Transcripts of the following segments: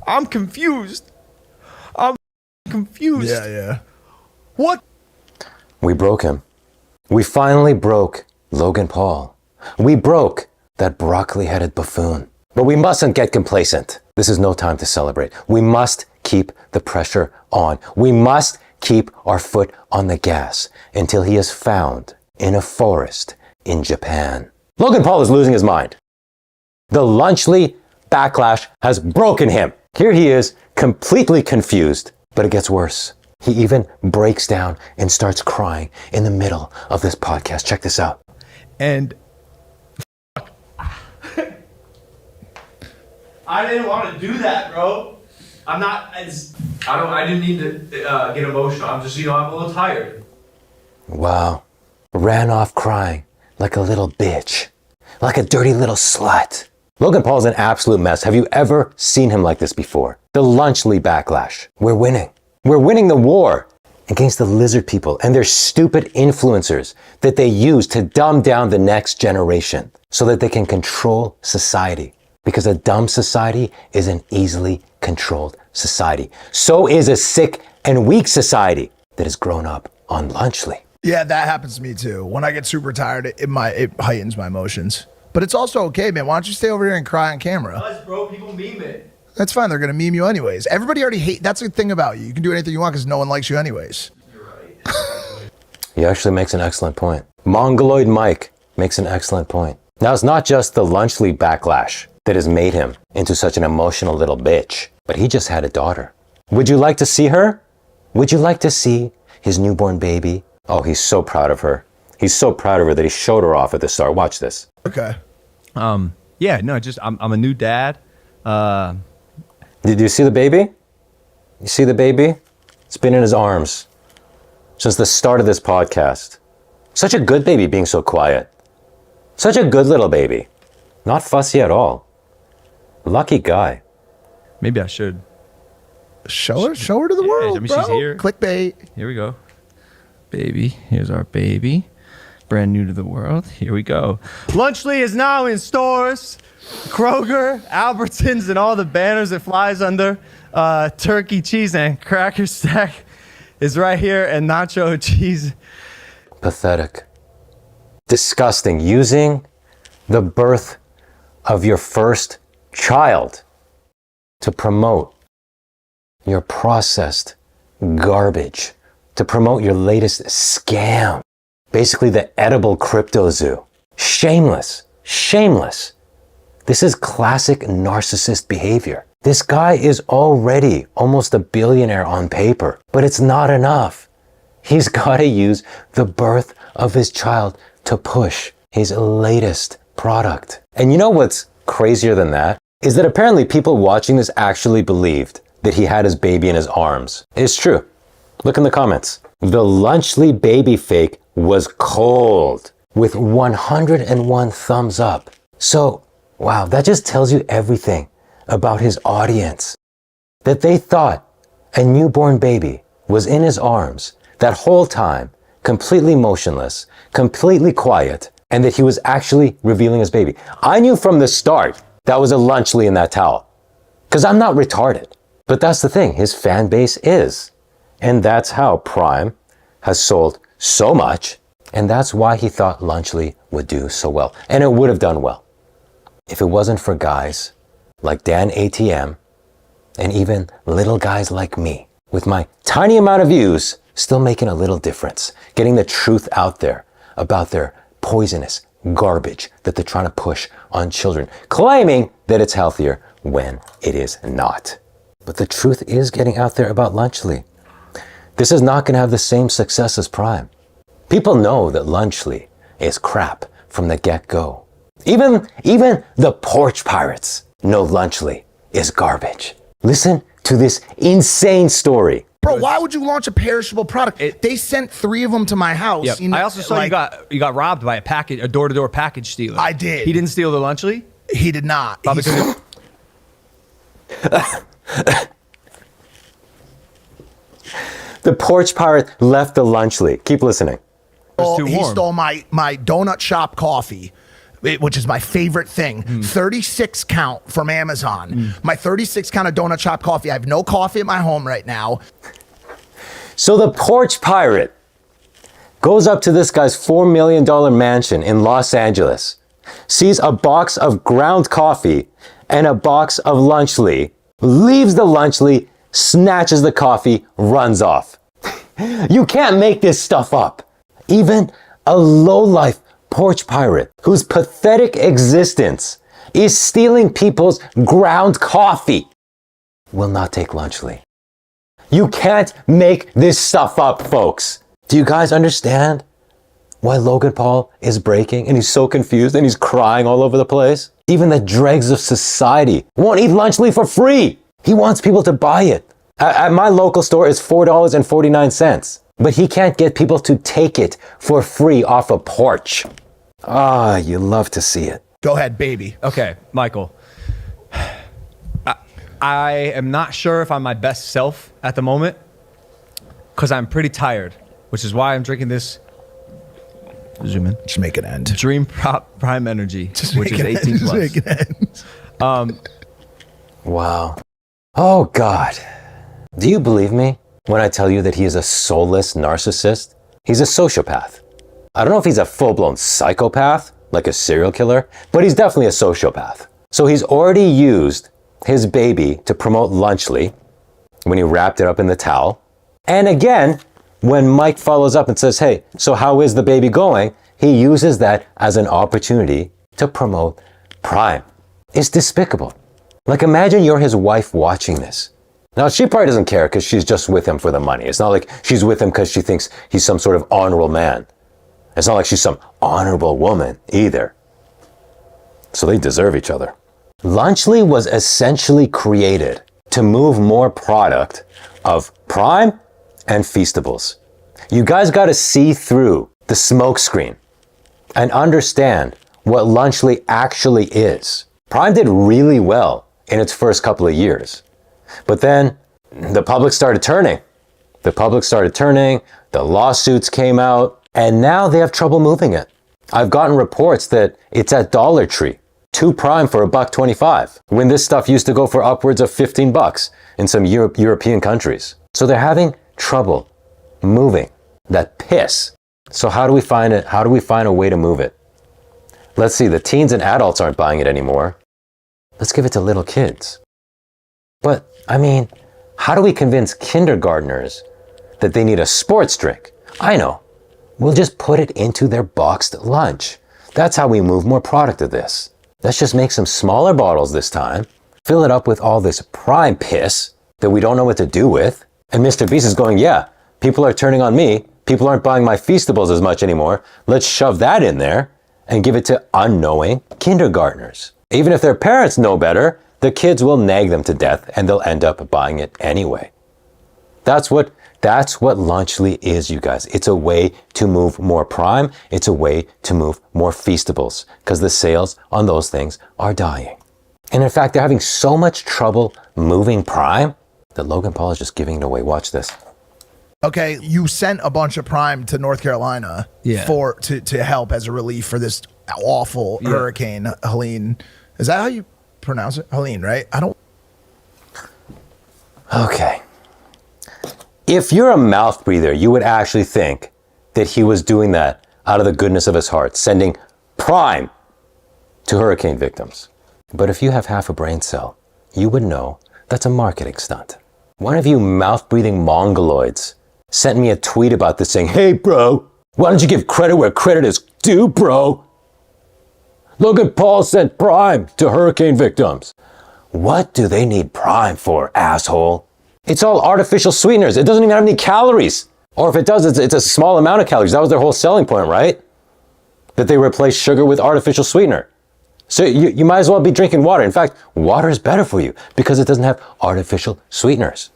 I'm confused. I'm confused. Yeah. What? We broke him. We finally broke Logan Paul. We broke that broccoli-headed buffoon. But we mustn't get complacent. This is no time to celebrate. We must keep the pressure on. We must keep our foot on the gas until he is found in a forest in Japan. Logan Paul is losing his mind. The Lunchley backlash has broken him. Here he is, completely confused, but it gets worse. He even breaks down and starts crying in the middle of this podcast. Check this out. And I didn't want to do that, bro. I didn't need to get emotional. I'm just, I'm a little tired. Wow. Ran off crying like a little bitch. Like a dirty little slut. Logan Paul's an absolute mess. Have you ever seen him like this before? The Lunchley backlash. We're winning. We're winning the war against the lizard people and their stupid influencers that they use to dumb down the next generation so that they can control society. Because a dumb society is an easily controlled society. So is a sick and weak society that has grown up on Lunchley. Yeah, that happens to me too. When I get super tired, it heightens my emotions. But it's also okay, man. Why don't you stay over here and cry on camera? Us, bro, people meme it. That's fine. They're going to meme you anyways. Everybody already hates. That's the thing about you. You can do anything you want because no one likes you anyways. You're right. He actually makes an excellent point. Mongoloid Mike makes an excellent point. Now, it's not just the Lunchley backlash that has made him into such an emotional little bitch, but he just had a daughter. Would you like to see her? Would you like to see his newborn baby? Oh, he's so proud of her. He's so proud of her that he showed her off at the start. Watch this. Okay. yeah, no, I'm a new dad. Did you see the baby? You see the baby? It's been in his arms since the start of this podcast. Such a good baby being so quiet. Such a good little baby. Not fussy at all. Lucky guy. Maybe I should. Show her to the world, I mean, bro. she's here. Clickbait. Here we go. Baby, here's our baby. Brand new to the world. Here we go. Lunchley is now in stores. Kroger, Albertsons, and all the banners it flies under. Turkey, cheese, and cracker stack is right here, and nacho cheese. Pathetic. Disgusting. Using the birth of your first child to promote your processed garbage, to promote your latest scam. Basically the edible crypto zoo. Shameless. Shameless. This is classic narcissist behavior. This guy is already almost a billionaire on paper, but it's not enough. He's got to use the birth of his child to push his latest product. And you know what's crazier than that? Is that apparently people watching this actually believed that he had his baby in his arms. It's true. Look in the comments. The Lunchley baby fake was cold with 101 thumbs up. So, wow, that just tells you everything about his audience. That they thought a newborn baby was in his arms that whole time, completely motionless, completely quiet, and that he was actually revealing his baby. I knew from the start that was a Lunchley in that towel. Because I'm not retarded. But that's the thing, his fan base is. And that's how Prime has sold so much. And that's why he thought Lunchley would do so well. And it would have done well if it wasn't for guys like Dan ATM and even little guys like me with my tiny amount of views still making a little difference, getting the truth out there about their poisonous garbage that they're trying to push on children, claiming that it's healthier when it is not. But the truth is getting out there about Lunchley. This is not going to have the same success as Prime. People know that Lunchley is crap from the get-go. Even the porch pirates know Lunchley is garbage. Listen to this insane story. Bro, why would you launch a perishable product? They sent 3 of them to my house. Yep. You know, I also saw you got robbed by a door-to-door package stealer. I did. He didn't steal the Lunchley? He did not. Probably because The porch pirate left the Lunchley. Keep listening. it was too He warm. stole my donut shop coffee. which is my favorite thing. 36 count from Amazon. My 36 count of donut shop coffee. I have no coffee at my home right now. So the porch pirate goes up to this guy's $4 million mansion in Los Angeles, sees a box of ground coffee and a box of Lunchly, leaves the Lunchly, snatches the coffee, runs off. You can't make this stuff up. Even a lowlife porch pirate whose pathetic existence is stealing people's ground coffee will not take Lunchly. You can't make this stuff up, folks. Do you guys understand why Logan Paul is breaking and he's so confused and he's crying all over the place? Even the dregs of society won't eat Lunchly for free. He wants people to buy it. At my local store, it's $4.49, but he can't get people to take it for free off a porch. Ah, you love to see it. Go ahead, baby. Okay, Michael. I am not sure if I'm my best self at the moment because I'm pretty tired, which is why I'm drinking this. Zoom in. Just make it end. Dream Prime Energy, which is 18 Just plus. make it end. Wow. Oh, God. Do you believe me when I tell you that he is a soulless narcissist? He's a sociopath. I don't know if he's a full-blown psychopath, like a serial killer, but he's definitely a sociopath. So he's already used his baby to promote Lunchly when he wrapped it up in the towel. And again, when Mike follows up and says, hey, so how is the baby going? He uses that as an opportunity to promote Prime. It's despicable. Like, imagine you're his wife watching this. Now, she probably doesn't care because she's just with him for the money. It's not like she's with him because she thinks he's some sort of honorable man. It's not like she's some honorable woman either. So they deserve each other. Lunchly was essentially created to move more product of Prime and Feastables. You guys got to see through the smoke screen and understand what Lunchly actually is. Prime did really well in its first couple of years, but then the public started turning. The lawsuits came out, and now they have trouble moving it. I've gotten reports that it's at Dollar Tree. 2 Prime for $1.25, when this stuff used to go for upwards of $15 in some European countries. So they're having trouble moving that piss. So how do we find it? How do we find a way to move it? Let's see, the teens and adults aren't buying it anymore. Let's give it to little kids. But, I mean, how do we convince kindergartners that they need a sports drink? I know. We'll just put it into their boxed lunch. That's how we move more product of this. Let's just make some smaller bottles this time, fill it up with all this Prime piss that we don't know what to do with. And Mr. Beast is going, yeah, people are turning on me. People aren't buying my Feastables as much anymore. Let's shove that in there and give it to unknowing kindergartners. Even if their parents know better, the kids will nag them to death and they'll end up buying it anyway. That's what Lunchly is, you guys. It's a way to move more Prime. It's a way to move more Feastables because the sales on those things are dying. And in fact, they're having so much trouble moving Prime that Logan Paul is just giving it away. Watch this. Okay, you sent a bunch of Prime to North Carolina to help as a relief for this awful hurricane, Helene. Is that how you pronounce it? Helene, right? Okay. If you're a mouth breather, you would actually think that he was doing that out of the goodness of his heart, sending Prime to hurricane victims. But if you have half a brain cell, you would know that's a marketing stunt. One of you mouth-breathing mongoloids sent me a tweet about this saying, hey bro, why don't you give credit where credit is due, bro? Logan Paul sent Prime to hurricane victims. What do they need Prime for, asshole? It's all artificial sweeteners. It doesn't even have any calories. Or if it does, it's a small amount of calories. That was their whole selling point, right? That they replace sugar with artificial sweetener. So you might as well be drinking water. In fact, water is better for you because it doesn't have artificial sweeteners.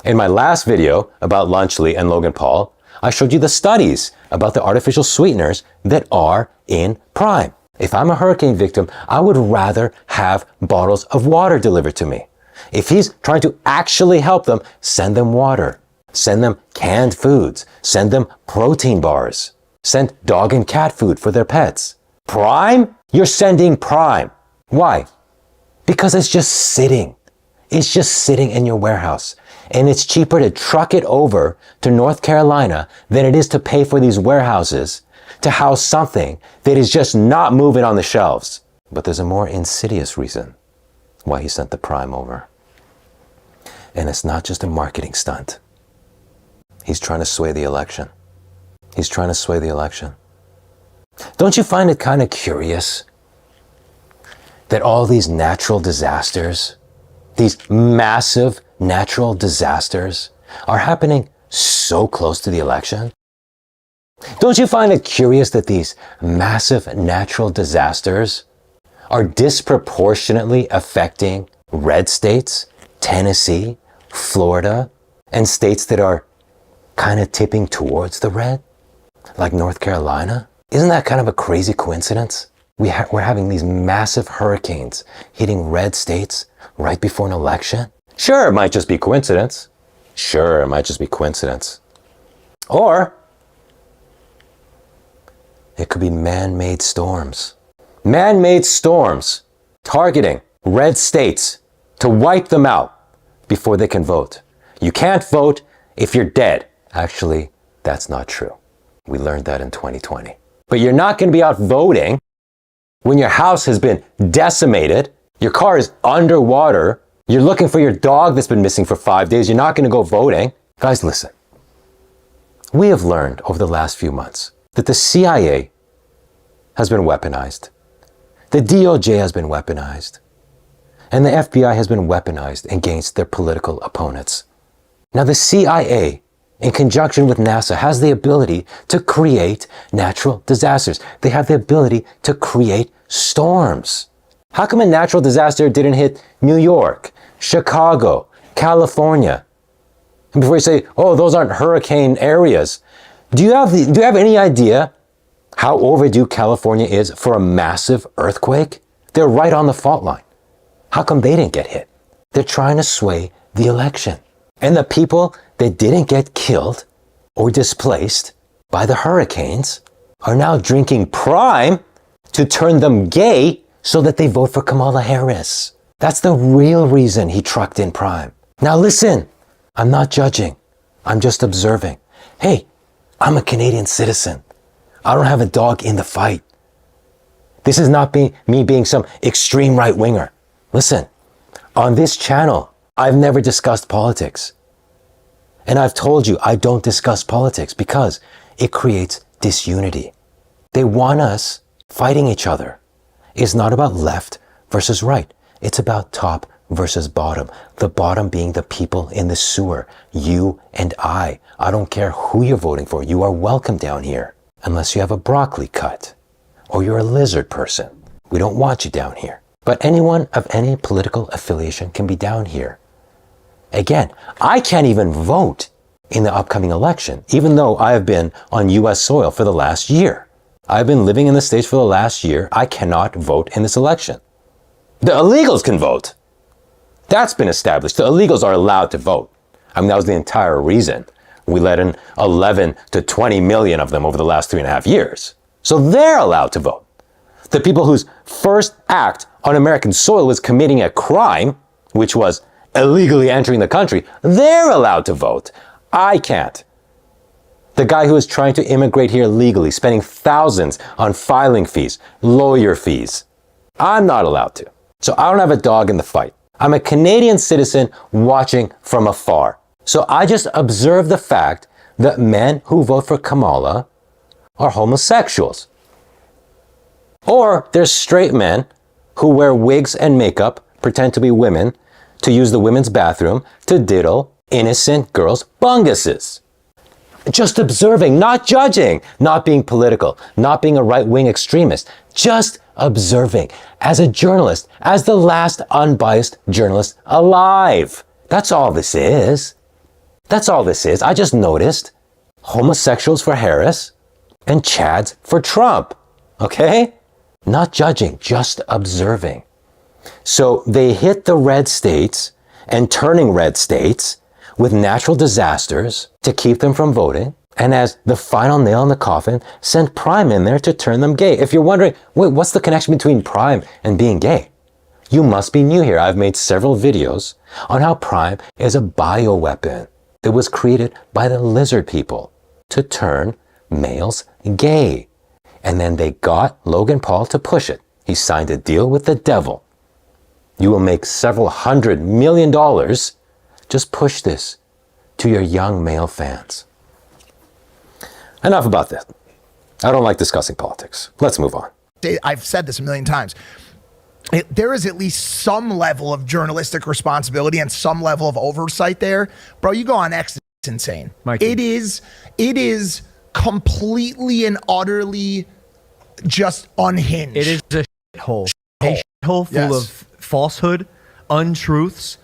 In my last video about Lunchly and Logan Paul, I showed you the studies about the artificial sweeteners that are in Prime. If I'm a hurricane victim, I would rather have bottles of water delivered to me. If he's trying to actually help them, send them water. Send them canned foods. Send them protein bars. Send dog and cat food for their pets. Prime? You're sending Prime. Why? Because it's just sitting. It's just sitting in your warehouse. And it's cheaper to truck it over to North Carolina than it is to pay for these warehouses to house something that is just not moving on the shelves. But there's a more insidious reason why he sent the Prime over. And it's not just a marketing stunt. He's trying to sway the election. He's trying to sway the election. Don't you find it kind of curious that all these natural disasters, these massive natural disasters, are happening so close to the election? Don't you find it curious that these massive natural disasters are disproportionately affecting red states, Tennessee, Florida, and states that are kind of tipping towards the red, like North Carolina? Isn't that kind of a crazy coincidence? We're having these massive hurricanes hitting red states right before an election? Sure, it might just be coincidence. Sure, it might just be coincidence. Or it could be man-made storms. Man-made storms targeting red states to wipe them out before they can vote. You can't vote if you're dead. Actually, that's not true. We learned that in 2020. But you're not going to be out voting when your house has been decimated, your car is underwater, you're looking for your dog that's been missing for 5 days, you're not going to go voting. Guys, listen. We have learned over the last few months that the CIA has been weaponized, the DOJ has been weaponized, and the FBI has been weaponized against their political opponents. Now, the CIA, in conjunction with NASA, has the ability to create natural disasters. They have the ability to create storms. How come a natural disaster didn't hit New York, Chicago, California? And before you say, oh, those aren't hurricane areas, do you have any idea how overdue California is for a massive earthquake? They're right on the fault line. How come they didn't get hit? They're trying to sway the election. And the people that didn't get killed or displaced by the hurricanes are now drinking Prime to turn them gay so that they vote for Kamala Harris. That's the real reason he trucked in Prime. Now listen, I'm not judging. I'm just observing. Hey, I'm a Canadian citizen. I don't have a dog in the fight. This is not me being some extreme right-winger. Listen, on this channel, I've never discussed politics. And I've told you I don't discuss politics because it creates disunity. They want us fighting each other. It's not about left versus right. It's about top versus bottom. The bottom being the people in the sewer, you and I. I don't care who you're voting for. You are welcome down here, unless you have a broccoli cut or you're a lizard person. We don't want you down here. But anyone of any political affiliation can be down here. Again, I can't even vote in the upcoming election, even though I have been on US soil for the last year. I've been living in the States for the last year. I cannot vote in this election. The illegals can vote. That's been established. The illegals are allowed to vote. I mean, that was the entire reason we let in 11 to 20 million of them over the last 3.5 years. So they're allowed to vote. The people whose first act on American soil was committing a crime, which was illegally entering the country, they're allowed to vote. I can't. The guy who is trying to immigrate here legally, spending thousands on filing fees, lawyer fees, I'm not allowed to. So I don't have a dog in the fight. I'm a Canadian citizen watching from afar. So I just observe the fact that men who vote for Kamala are homosexuals. Or they're straight men who wear wigs and makeup, pretend to be women, to use the women's bathroom to diddle innocent girls' bunguses. Just observing, not judging, not being political, not being a right-wing extremist, just observing as a journalist, as the last unbiased journalist alive. That's all this is. That's all this is. I just noticed homosexuals for Harris and Chads for Trump. Okay? Not judging, just observing. So they hit the red states and turning red states with natural disasters to keep them from voting. And as the final nail in the coffin, sent Prime in there to turn them gay. If you're wondering, wait, what's the connection between Prime and being gay? You must be new here. I've made several videos on how Prime is a bioweapon. It was created by the lizard people to turn males gay. And then they got Logan Paul to push it. He signed a deal with the devil. You will make several $100 million. Just push this to your young male fans. Enough about this. I don't like discussing politics. Let's move on. I've said this a million times. There is at least some level of journalistic responsibility and some level of oversight there. Bro, you go on X, it's insane. Mikey. It is completely and utterly just unhinged. It is a shithole. A shithole full of falsehood, untruths,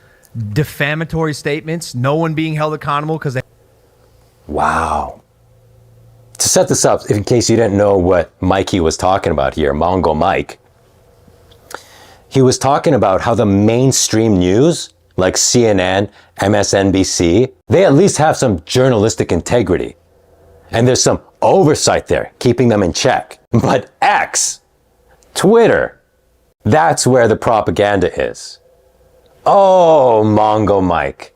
defamatory statements, no one being held accountable because they... Wow. To set this up, in case you didn't know what Mikey was talking about here, Mongo Mike, he was talking about how the mainstream news, like CNN, MSNBC, they at least have some journalistic integrity. And there's some oversight there, keeping them in check. But X, Twitter, that's where the propaganda is. Oh, Mongo Mike.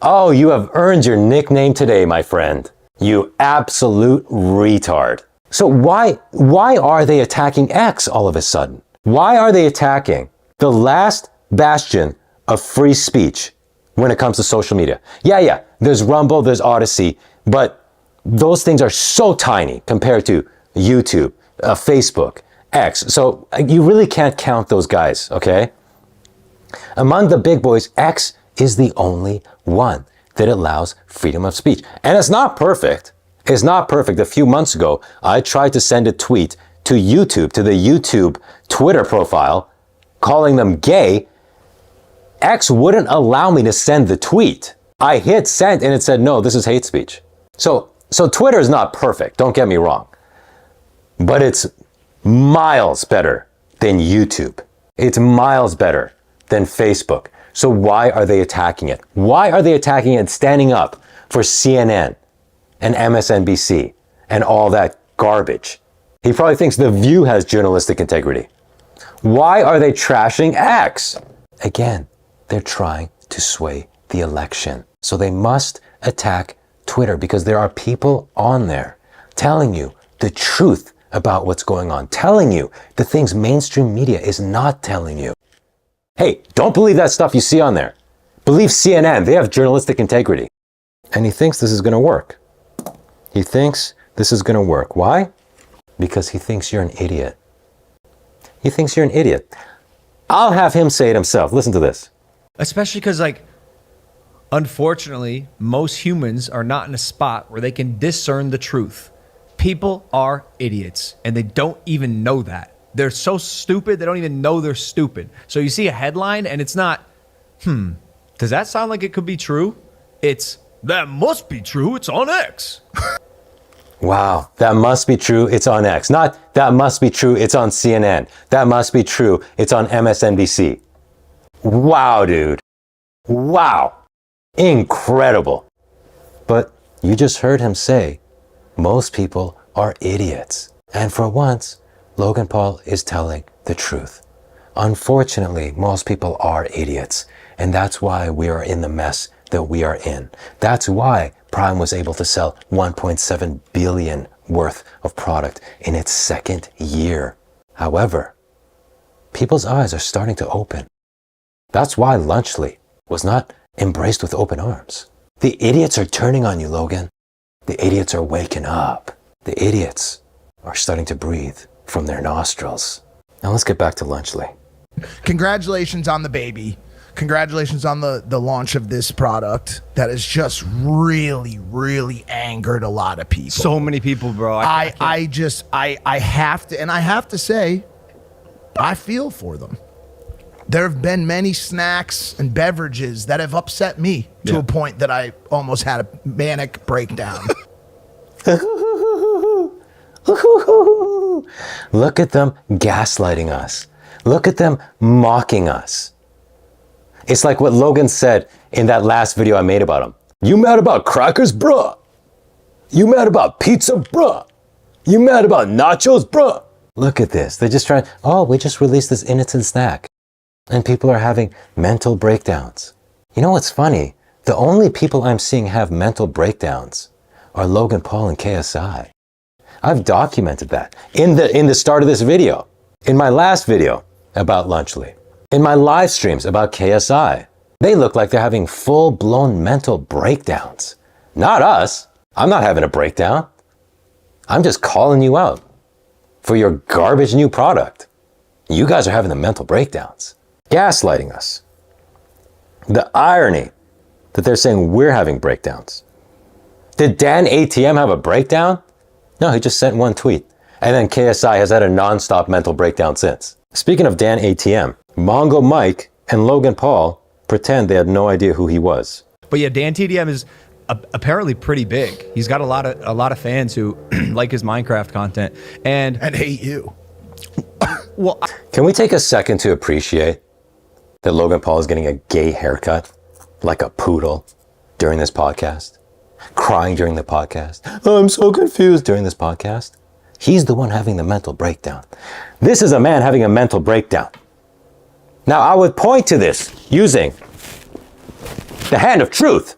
Oh, you have earned your nickname today, my friend. You absolute retard. So why are they attacking X all of a sudden? Why are they attacking the last bastion of free speech when it comes to social media? Yeah, there's Rumble, there's Odyssey, but those things are so tiny compared to YouTube, Facebook, X. So you really can't count those guys, okay? Among the big boys, X is the only one that allows freedom of speech. And it's not perfect. It's not perfect. A few months ago, I tried to send a tweet to YouTube, to the YouTube Twitter profile, calling them gay. X wouldn't allow me to send the tweet. I hit send and it said, no, this is hate speech. So Twitter is not perfect, don't get me wrong. But it's miles better than YouTube. It's miles better than Facebook. So why are they attacking it? Why are they attacking it and standing up for CNN and MSNBC and all that garbage? He probably thinks The View has journalistic integrity. Why are they trashing X? Again, they're trying to sway the election. So they must attack Twitter because there are people on there telling you the truth about what's going on, telling you the things mainstream media is not telling you. Hey, don't believe that stuff you see on there. Believe CNN, they have journalistic integrity. And he thinks this is going to work. He thinks this is going to work. Why? Because he thinks you're an idiot. He thinks you're an idiot. I'll have him say it himself. Listen to this. Especially because, like, unfortunately, most humans are not in a spot where they can discern the truth. People are idiots, and they don't even know that. They're so stupid, they don't even know they're stupid. So you see a headline, and it's not, does that sound like it could be true? It's, that must be true, it's on X. Wow, that must be true, it's on X. Not, that must be true, it's on CNN. That must be true, it's on MSNBC. Wow, dude. Wow. Incredible. But you just heard him say, most people are idiots. And for once, Logan Paul is telling the truth. Unfortunately, most people are idiots. And that's why we are in the mess that we are in. That's why Prime was able to sell 1.7 billion worth of product in its second year. However, people's eyes are starting to open. That's why Lunchly was not embraced with open arms. The idiots are turning on you, Logan. The idiots are waking up. The idiots are starting to breathe from their nostrils. Now let's get back to Lunchly. Congratulations on the baby. Congratulations on the launch of this product that has just really, really angered a lot of people. So many people, bro. I have to say, I feel for them. There have been many snacks and beverages that have upset me to a point that I almost had a manic breakdown. Look at them gaslighting us. Look at them mocking us. It's like what Logan said in that last video I made about him. You mad about crackers, bruh? You mad about pizza, bruh? You mad about nachos, bruh? Look at this. They're just trying, oh, we just released this innocent snack. And people are having mental breakdowns. You know what's funny? The only people I'm seeing have mental breakdowns are Logan Paul and KSI. I've documented that in the start of this video, in my last video about Lunchly, in my live streams about KSI. They look like they're having full-blown mental breakdowns. Not us. I'm not having a breakdown. I'm just calling you out for your garbage new product. You guys are having the mental breakdowns, gaslighting us. The irony that they're saying we're having breakdowns. Did Dan ATM have a breakdown? No, he just sent one tweet. And then KSI has had a non-stop mental breakdown since. Speaking of Dan ATM, Mongo Mike and Logan Paul pretend they had no idea who he was. But yeah, Dan TDM is apparently pretty big. He's got a lot of fans who like his Minecraft content and hate you. Well, can we take a second to appreciate that Logan Paul is getting a gay haircut like a poodle during this podcast? Crying during the podcast. Oh, I'm so confused during this podcast. He's the one having the mental breakdown. This is a man having a mental breakdown. Now, I would point to this using the hand of truth.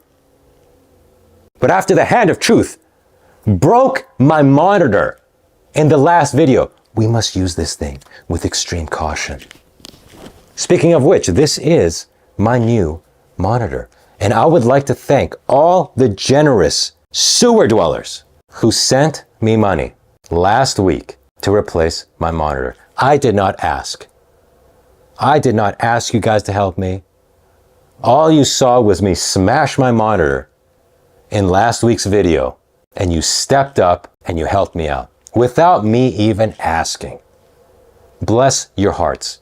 But after the hand of truth broke my monitor in the last video, we must use this thing with extreme caution. Speaking of which, this is my new monitor. And I would like to thank all the generous sewer dwellers who sent me money last week to replace my monitor. I did not ask. I did not ask you guys to help me. All you saw was me smash my monitor in last week's video, and you stepped up and you helped me out without me even asking. Bless your hearts.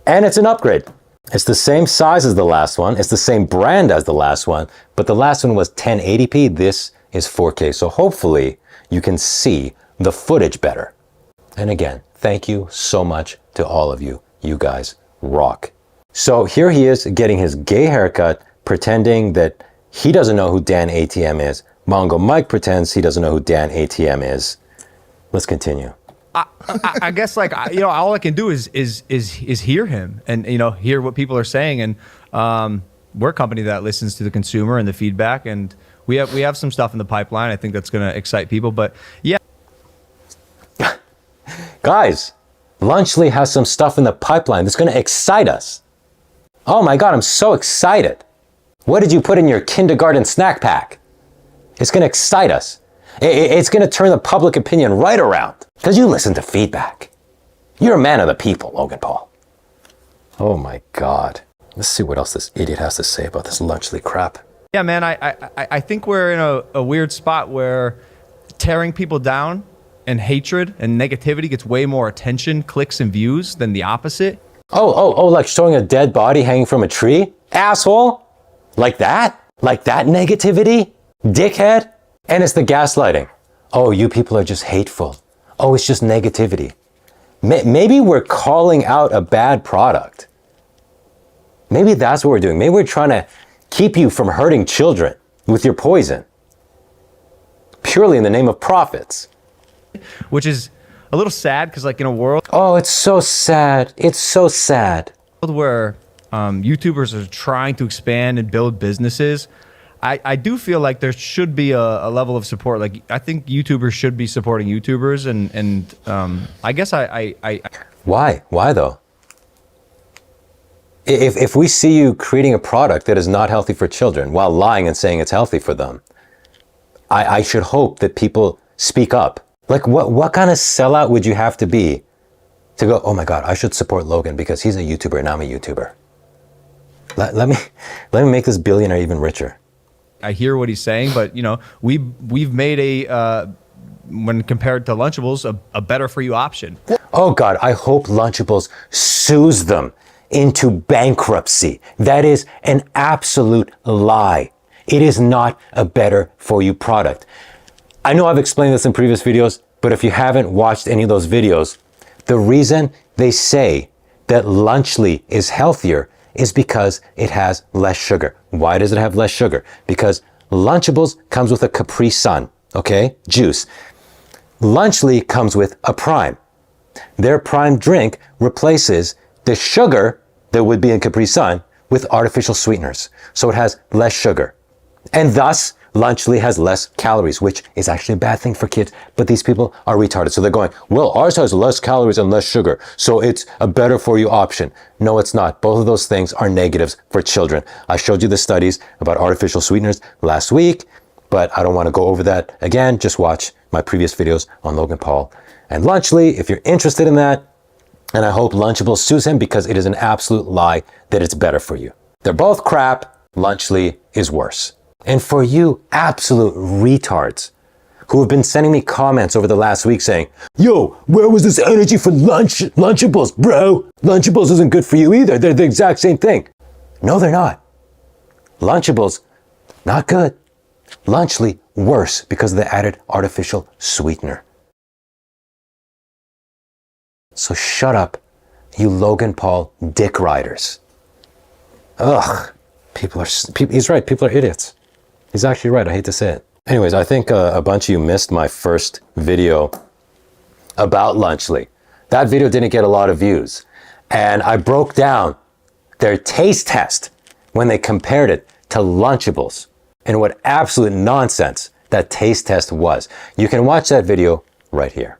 And it's an upgrade. It's the same size as the last one. It's the same brand as the last one, but the last one was 1080p. This is 4K. So hopefully you can see the footage better. And again, thank you so much to all of you. You guys rock. So here he is getting his gay haircut, pretending that he doesn't know who Dan ATM is. Mongo Mike pretends he doesn't know who Dan ATM is. Let's continue. I guess all I can do is hear him and hear what people are saying, and we're a company that listens to the consumer and the feedback, and we have some stuff in the pipeline. I think that's going to excite people, but yeah. Guys, Lunchly has some stuff in the pipeline that's going to excite us. Oh my God, I'm so excited. What did you put in your kindergarten snack pack? It's going to excite us. It's going to turn the public opinion right around because you listen to feedback. You're a man of the people, Logan Paul. Oh my God. Let's see what else this idiot has to say about this Lunchly crap. Yeah, man, I think we're in a weird spot where tearing people down and hatred and negativity gets way more attention, clicks, and views than the opposite. Oh, like showing a dead body hanging from a tree? Asshole? Like that? Like that negativity? Dickhead? And it's the gaslighting. Oh, you people are just hateful. Oh, it's just negativity. Maybe we're calling out a bad product. Maybe that's what we're doing. Maybe we're trying to keep you from hurting children with your poison. Purely in the name of profits. Which is a little sad because in a world... Oh, it's so sad. It's so sad. Where YouTubers are trying to expand and build businesses, I do feel like there should be a level of support. I think YouTubers should be supporting YouTubers, and I guess I Why? Why though? If we see you creating a product that is not healthy for children while lying and saying it's healthy for them, I should hope that people speak up. What kind of sellout would you have to be to go, oh my God, I should support Logan because he's a YouTuber and I'm a YouTuber. Let me make this billionaire even richer. I hear what he's saying, but we've made when compared to Lunchables, a better for you option. Oh God, I hope Lunchables sues them into bankruptcy. That is an absolute lie. It is not a better for you product. I know I've explained this in previous videos, but if you haven't watched any of those videos, the reason they say that Lunchly is healthier is because it has less sugar. Why does it have less sugar? Because Lunchables comes with a Capri Sun. okay, juice. Lunchly comes with a prime. Their prime drink replaces the sugar that would be in Capri Sun with artificial sweeteners. So it has less sugar. And thus, Lunchly has less calories, which is actually a bad thing for kids, but these people are retarded. So they're going, well, ours has less calories and less sugar, so it's a better for you option. No, it's not. Both of those things are negatives for children. I showed you the studies about artificial sweeteners last week, but I don't want to go over that again. Just watch my previous videos on Logan Paul and Lunchly if you're interested in that. And I hope Lunchables sues him because it is an absolute lie that it's better for you. They're both crap. Lunchly is worse. And for you absolute retards who have been sending me comments over the last week saying, yo, where was this energy for Lunchables, bro? Lunchables isn't good for you either. They're the exact same thing. No, they're not. Lunchables, not good. Lunchly, worse because of the added artificial sweetener. So shut up, you Logan Paul dick riders. Ugh, he's right, people are idiots. He's actually right, I hate to say it. Anyways, I think a bunch of you missed my first video about Lunchly. That video didn't get a lot of views. And I broke down their taste test when they compared it to Lunchables and what absolute nonsense that taste test was. You can watch that video right here.